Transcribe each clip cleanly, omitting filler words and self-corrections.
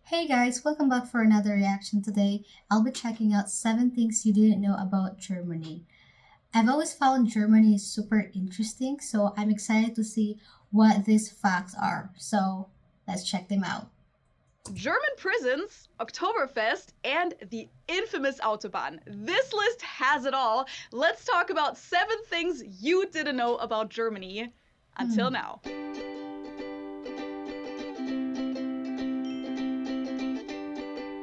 Hey guys, welcome back for another reaction today. I'll be checking out 7 things you didn't know about Germany. I've always found Germany super interesting, so I'm excited to see what these facts are. So let's check them out. German prisons, Oktoberfest, and the infamous Autobahn. This list has it all. Let's talk about 7 things you didn't know about Germany until now.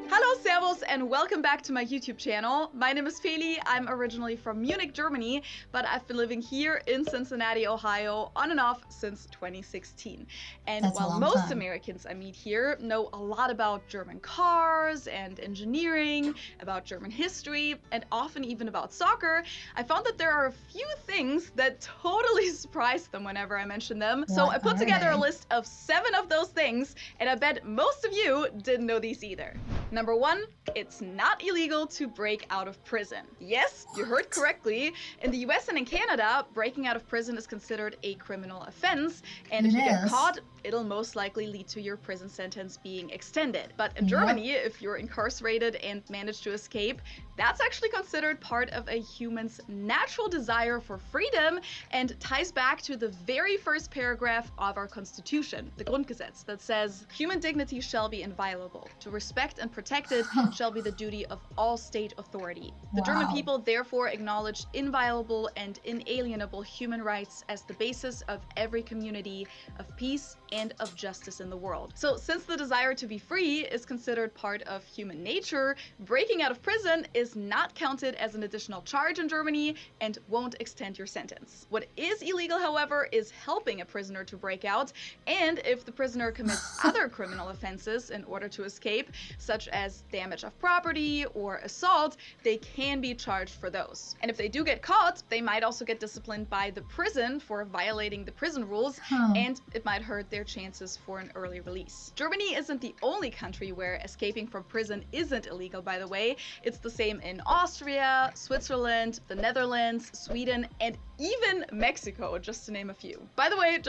Hallo, Servus, and welcome back to my YouTube channel. My name is Feli. I'm originally from Munich, Germany, but I've been living here in Cincinnati, Ohio, on and off since 2016. And That's a while long most time. Americans I meet here know a lot about German cars and engineering, about German history, and often even about soccer, I found that there are a few things that totally surprise them whenever I mention them. So I put together a list of 7 of those things, and I bet most of you didn't know these either. Number 1, it's not illegal to break out of prison. Yes, you heard correctly. In the US and in Canada, breaking out of prison is considered a criminal offense, and if you get caught, it'll most likely lead to your prison sentence being extended. But in Germany, if you're incarcerated and manage to escape, that's actually considered part of a human's natural desire for freedom and ties back to the very first paragraph of our Constitution, the Grundgesetz, that says, "Human dignity shall be inviolable. To respect and protect it shall be the duty of all state authority." The German people therefore acknowledge inviolable and inalienable human rights as the basis of every community of peace and of justice in the world. So since the desire to be free is considered part of human nature, breaking out of prison is not counted as an additional charge in Germany and won't extend your sentence. What is illegal, however, is helping a prisoner to break out, and if the prisoner commits other criminal offenses in order to escape, such as damage of property or assault, they can be charged for those. And if they do get caught, they might also get disciplined by the prison for violating the prison rules, and it might hurt their chances for an early release. Germany isn't the only country where escaping from prison isn't illegal, by the way. It's the same in Austria, Switzerland, the Netherlands, Sweden, and even Mexico, just to name a few. By the way,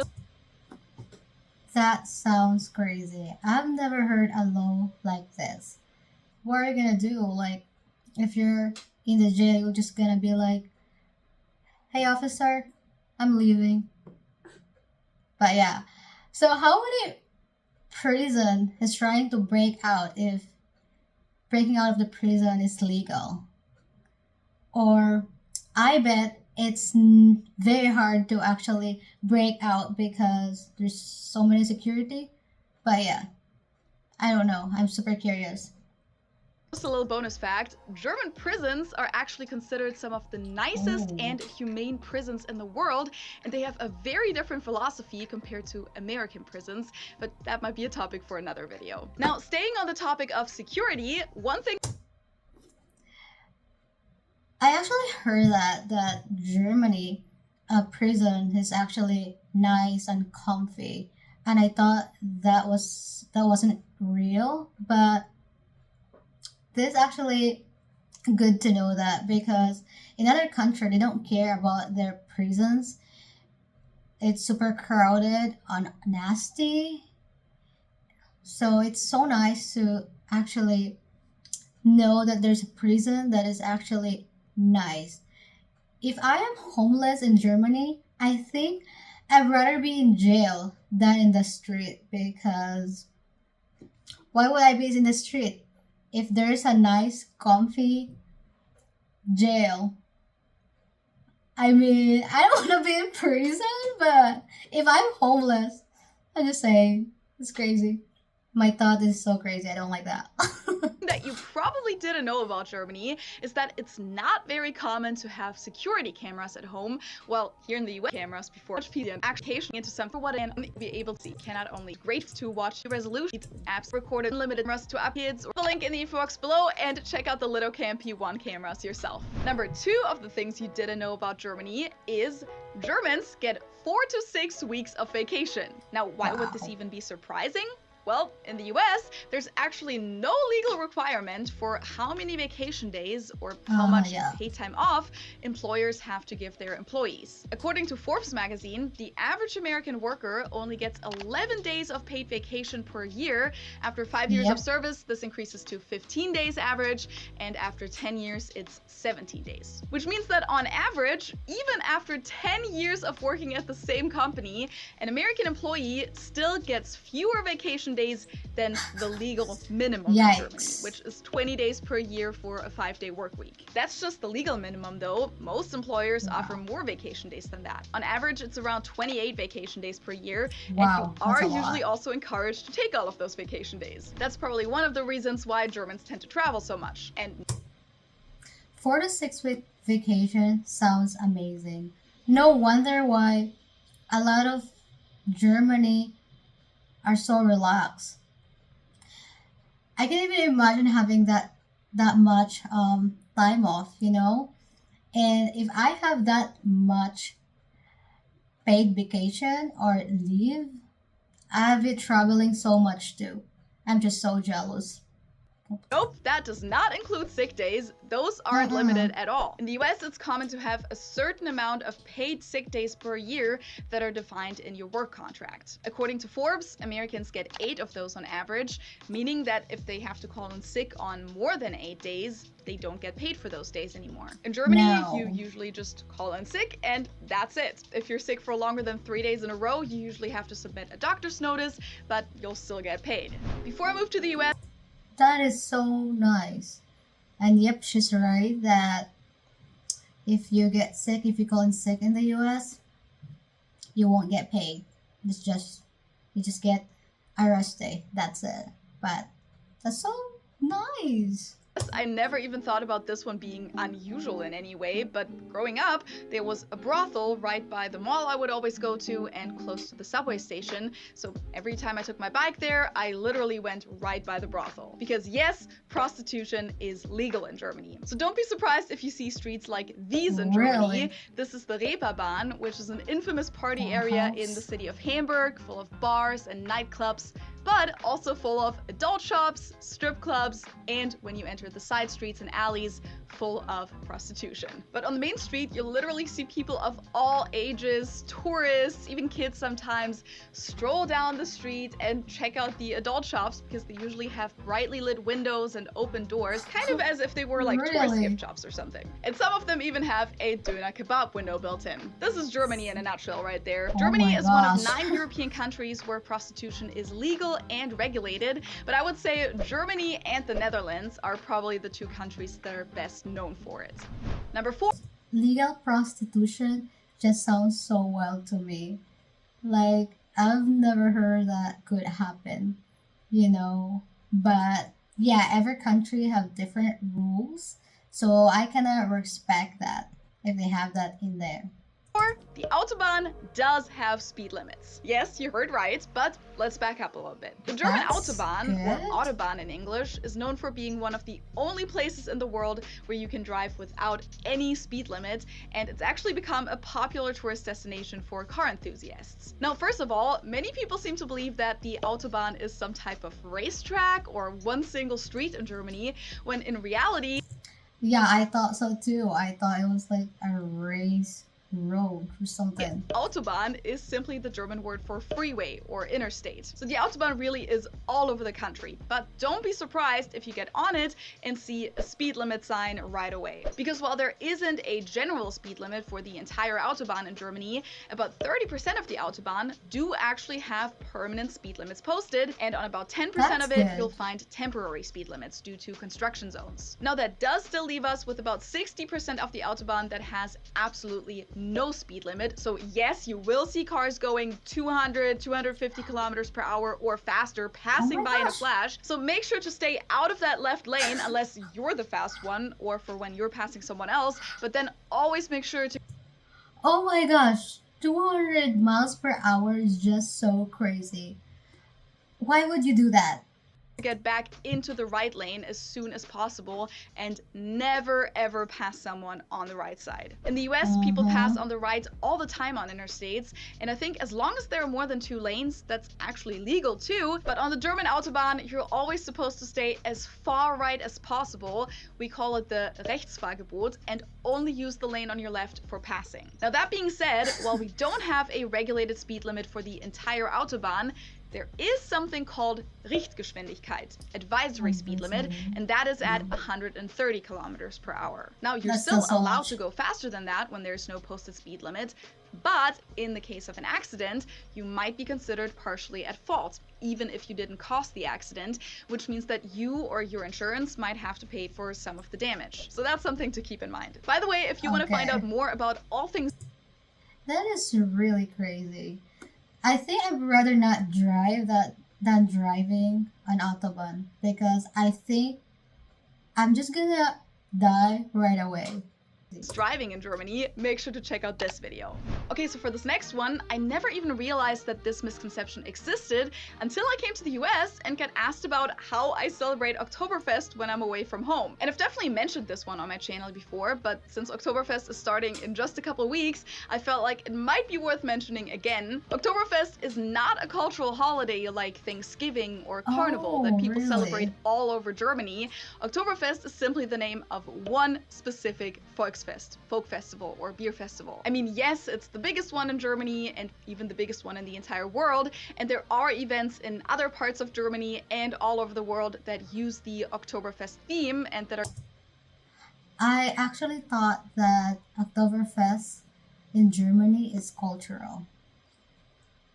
That sounds crazy. I've never heard a law like this. What are you gonna do? Like, if you're in the jail, you're just gonna be like, "Hey, officer, I'm leaving." But yeah. So how many prison is trying to break out if breaking out of the prison is legal? Or I bet it's very hard to actually break out because there's so many security. But yeah, I don't know. I'm super curious. just a little bonus fact, German prisons are actually considered some of the nicest and humane prisons in the world, and they have a very different philosophy compared to American prisons, but that might be a topic for another video. Now, staying on the topic of security, one thing I actually heard that Germany prison is actually nice and comfy, and I thought that wasn't real, but this actually good to know that because in other country they don't care about their prisons. It's super crowded and nasty. So it's so nice to actually know that there's a prison that is actually nice. If I am homeless in Germany, I think I'd rather be in jail than in the street because why would I be in the street? If there's a nice, comfy jail, I mean, I don't want to be in prison, but if I'm homeless, I'm just saying, it's crazy. My thought is so crazy. I don't like that. that you probably didn't know about Germany is that it's not very common to have security cameras at home. Well, here in the US, cameras before application into some for what and be able to see cannot only great to watch the resolution apps recorded unlimited cameras to kids or the link in the info box below and check out the LittleCam P1 cameras yourself. Number 2 of the things you didn't know about Germany is Germans get 4 to 6 weeks of vacation. Now, why would this even be surprising? Well, in the US, there's actually no legal requirement for how many vacation days or how much Yeah. paid time off employers have to give their employees. According to Forbes magazine, the average American worker only gets 11 days of paid vacation per year. After 5 years of Yep. service, this increases to 15 days average, and after 10 years, it's 17 days. Which means that on average, even after 10 years of working at the same company, an American employee still gets fewer vacation days than the legal minimum in Germany, Yikes. which is 20 days per year for a 5-day work week. That's just the legal minimum though. Most employers Wow. offer more vacation days than that. On average, it's around 28 vacation days per year, Wow, and you that's are a lot. usually also encouraged to take all of those vacation days. That's probably one of the reasons why Germans tend to travel so much. And 4 to 6 week vacation sounds amazing. No wonder why a lot of Germany are so relaxed. I can even imagine having that much time off, you know? And if I have that much paid vacation or leave, I'll be traveling so much too. I'm just so jealous. nope, that does not include sick days. Those aren't limited at all. In the US, it's common to have a certain amount of paid sick days per year that are defined in your work contract. According to Forbes, Americans get 8 of those on average, meaning that if they have to call in sick on more than 8 days, they don't get paid for those days anymore. In Germany, No. you usually just call in sick and that's it. If you're sick for longer than 3 days in a row, you usually have to submit a doctor's notice, but you'll still get paid. Before I moved to the US, That is so nice. And yep, she's right that if you get sick, if you call in sick in the US, you won't get paid. It's just you just get a rest day. That's it. But that's so nice. I never even thought about this one being unusual in any way, but growing up, there was a brothel right by the mall I would always go to and close to the subway station. So every time I took my bike there, I literally went right by the brothel. Because yes, prostitution is legal in Germany. So don't be surprised if you see streets like these in Germany. Really? This is the Reeperbahn, which is an infamous party area in the city of Hamburg, full of bars and nightclubs, but also full of adult shops, strip clubs, and when you enter the side streets and alleys, full of prostitution. But on the main street, you'll literally see people of all ages, tourists, even kids sometimes, stroll down the street and check out the adult shops because they usually have brightly lit windows and open doors, kind of as if they were like tourist Really? gift shops or something. And some of them even have a doner kebab window built in. This is Germany in a nutshell right there. Oh Germany my is one of gosh. 9 European countries where prostitution is legal and regulated, but I would say Germany and the Netherlands are probably the 2 countries that are best known for it. Number 4. Legal prostitution just sounds so well to me. Like I've never heard that could happen, you know. But yeah, every country have different rules, so I kinda respect that if they have that in there. The Autobahn does have speed limits. Yes, you heard right, but let's back up a little bit. The German That's Autobahn, or good. Autobahn in English, is known for being one of the only places in the world where you can drive without any speed limit, and it's actually become a popular tourist destination for car enthusiasts. Now, first of all, many people seem to believe that the Autobahn is some type of racetrack or one single street in Germany, when in reality, Yeah, I thought so too. I thought it was like a race road or something. Autobahn is simply the German word for freeway or interstate. So the Autobahn really is all over the country, but don't be surprised if you get on it and see a speed limit sign right away. Because while there isn't a general speed limit for the entire Autobahn in Germany, about 30% of the Autobahn do actually have permanent speed limits posted, and on about 10% of That's it, good. you'll find temporary speed limits due to construction zones. Now that does still leave us with about 60% of the Autobahn that has absolutely no speed limit. So yes, you will see cars going 200, 250 kilometers per hour or faster passing Oh my by in a gosh. flash. So make sure to stay out of that left lane unless you're the fast one or for when you're passing someone else. But then always make sure to Oh my gosh, 200 miles per hour is just so crazy. Why would you do that? get back into the right lane as soon as possible and never ever pass someone on the right side. In the US, people pass on the right all the time on interstates, and I think as long as there are more than 2 lanes, that's actually legal too. But on the German Autobahn, you're always supposed to stay as far right as possible. We call it the Rechtsfahrgebot, and only use the lane on your left for passing. Now that being said, while we don't have a regulated speed limit for the entire Autobahn, there is something called Richtgeschwindigkeit, advisory speed limit, and that is at 130 kilometers per hour. Now, you're That's still so allowed much. to go faster than that when there's no posted speed limit, but in the case of an accident, you might be considered partially at fault, even if you didn't cause the accident, which means that you or your insurance might have to pay for some of the damage. So that's something to keep in mind. By the way, if you want to find Okay. out more about all things That is really crazy. I think I'd rather not drive that than driving an autobahn because I think I'm just gonna die right away. driving in Germany, make sure to check out this video. Okay, so for this next one, I never even realized that this misconception existed until I came to the US and got asked about how I celebrate Oktoberfest when I'm away from home. And I've definitely mentioned this one on my channel before, but since Oktoberfest is starting in just a couple weeks, I felt like it might be worth mentioning again. Oktoberfest is not a cultural holiday like Thanksgiving or Carnival that people really? celebrate all over Germany. Oktoberfest is simply the name of one specific Volksfest, folk festival, or beer festival. I mean, yes, it's the biggest one in Germany and even the biggest one in the entire world, and there are events in other parts of Germany and all over the world that use the Oktoberfest theme and that are I actually thought that Oktoberfest in Germany is cultural.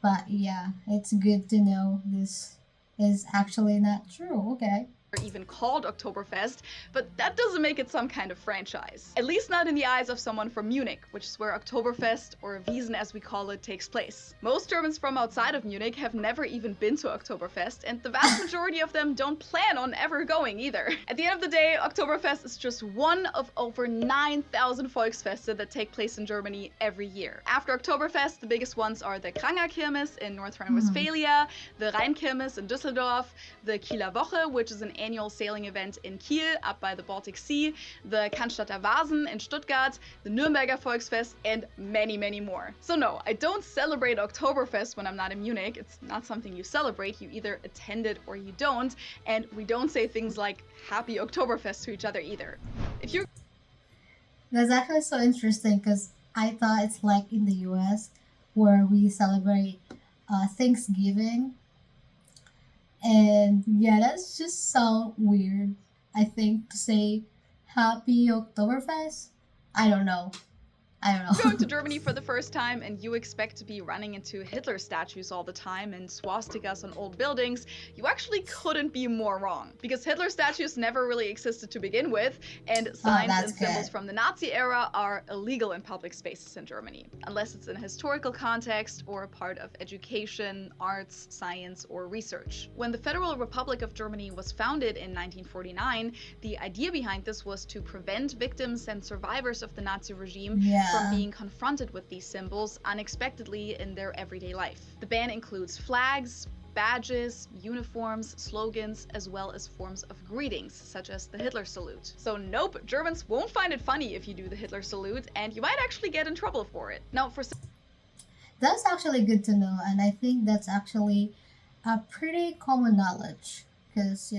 But yeah, it's good to know this is actually not true. Okay. even called Oktoberfest, but that doesn't make it some kind of franchise. At least not in the eyes of someone from Munich, which is where Oktoberfest, or Wiesn as we call it, takes place. Most Germans from outside of Munich have never even been to Oktoberfest, and the vast majority of them don't plan on ever going either. At the end of the day, Oktoberfest is just one of over 9,000 Volksfeste that take place in Germany every year. After Oktoberfest, the biggest ones are the Krangerkirmes in North Rhine-Westphalia, the Rheinkirmes in Düsseldorf, the Kieler Woche, which is an annual sailing event in Kiel up by the Baltic Sea, the Cannstatter Vasen in Stuttgart, the Nürnberger Volksfest, and many, many more. So no, I don't celebrate Oktoberfest when I'm not in Munich. It's not something you celebrate. You either attend it or you don't, and we don't say things like Happy Oktoberfest to each other either. If you're That's actually so interesting because I thought it's like in the US where we celebrate Thanksgiving. And yeah, that's just so weird. I think to say Happy Oktoberfest. I don't know. I don't going to know. Germany for the first time and you expect to be running into Hitler statues all the time and swastikas on old buildings, you actually couldn't be more wrong. Because Hitler statues never really existed to begin with, and signs that's and symbols good. from the Nazi era are illegal in public spaces in Germany, unless it's in a historical context or a part of education, arts, science, or research. When the Federal Republic of Germany was founded in 1949, the idea behind this was to prevent victims and survivors of the Nazi regime from Yeah. being confronted with these symbols unexpectedly in their everyday life. The ban includes flags, badges, uniforms, slogans, as well as forms of greetings, such as the Hitler salute. So nope, Germans won't find it funny if you do the Hitler salute, and you might actually get in trouble for it. Now, for That's actually good to know. And I think that's actually a pretty common knowledge because,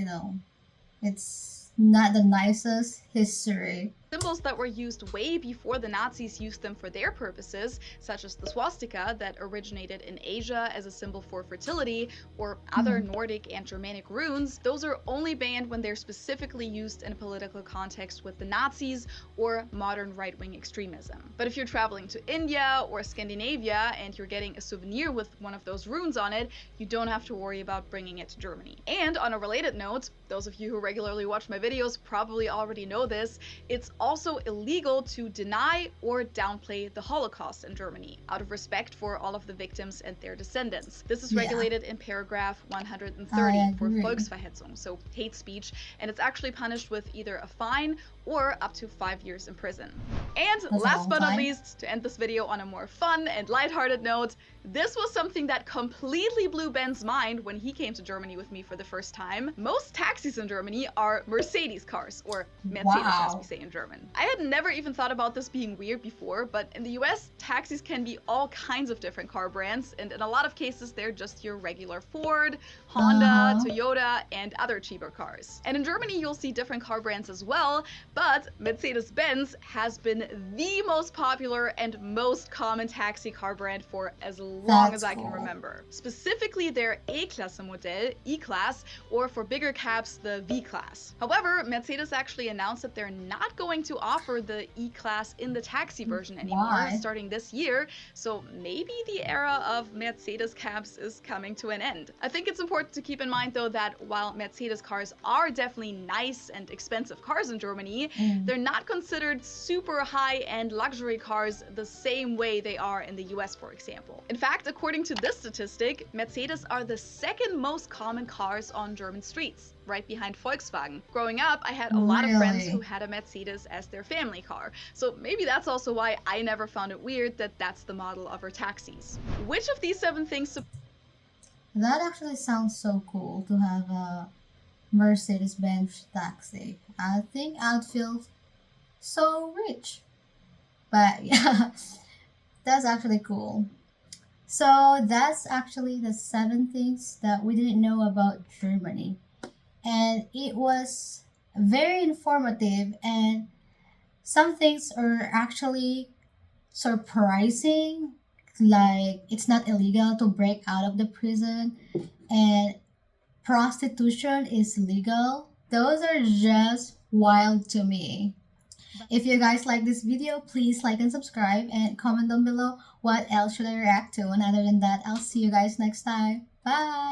it's not the nicest history. symbols that were used way before the Nazis used them for their purposes, such as the swastika that originated in Asia as a symbol for fertility, or other Nordic and Germanic runes, those are only banned when they're specifically used in a political context with the Nazis or modern right-wing extremism. But if you're traveling to India or Scandinavia and you're getting a souvenir with one of those runes on it, you don't have to worry about bringing it to Germany. And on a related note, those of you who regularly watch my videos probably already know this, it's also illegal to deny or downplay the Holocaust in Germany, out of respect for all of the victims and their descendants. This is Yeah. regulated in paragraph 130 I for agree. Volksverhetzung, so hate speech, and it's actually punished with either a fine or up to 5 years in prison. And That's a last long but not time. least, to end this video on a more fun and lighthearted note, this was something that completely blew Ben's mind when he came to Germany with me for the first time. Most taxis in Germany are Mercedes cars, or Mercedes as we Wow. say in German. I had never even thought about this being weird before, but in the US, taxis can be all kinds of different car brands, and in a lot of cases, they're just your regular Ford, Honda, Toyota, and other cheaper cars. And in Germany, you'll see different car brands as well, but Mercedes-Benz has been the most popular and most common taxi car brand for as long as I can remember. Specifically their A-Klasse model, E-Class, or for bigger cabs, the V-Class. However, Mercedes actually announced that they're not going to offer the E-Class in the taxi version anymore starting this year, so maybe the era of Mercedes cabs is coming to an end. I think it's important to keep in mind though that while Mercedes cars are definitely nice and expensive cars in Germany, they're not considered super high-end luxury cars the same way they are in the US, for example. In fact, according to this statistic, Mercedes are the second most common cars on German streets, right behind Volkswagen. Growing up, I had a lot of friends who had a Mercedes as their family car, so maybe that's also why I never found it weird that that's the model of our taxis. Which of these 7 things... That actually sounds so cool to have a Mercedes-Benz taxi. I think I'd feel so rich. But yeah, that's actually cool. So that's actually the 7 things that we didn't know about Germany. And it was very informative, and some things are actually surprising. Like, it's not illegal to break out of the prison, and prostitution is legal. Those are just wild to me. If you guys like this video, please like and subscribe and comment down below what else should I react to. And other than that, I'll see you guys next time. Bye!